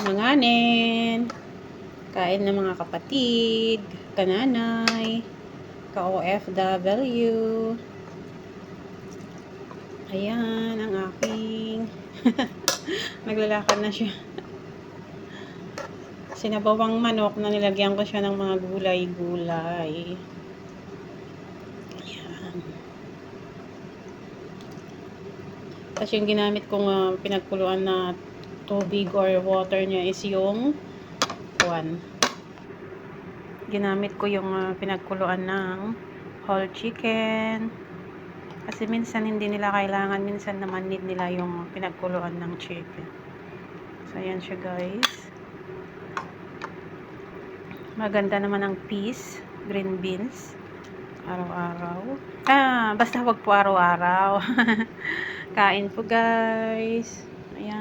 Manganin. Kain ng mga kapatid, kananay, ka-OFW. Ayan, ang aking naglalakad na siya. Sinabawang manok na nilagyan ko siya ng mga gulay-gulay. Ayan. Tapos yung ginamit kong pinagkuluan na tubig or water niya is yung ginamit ko yung pinagkuluan ng whole chicken. Kasi minsan hindi nila kailangan, minsan naman need nila yung pinagkuluan ng chicken. So, ayan siya guys. Maganda naman ang peas, green beans. Araw-araw. Basta wag po araw-araw. Kain po guys. Ayan.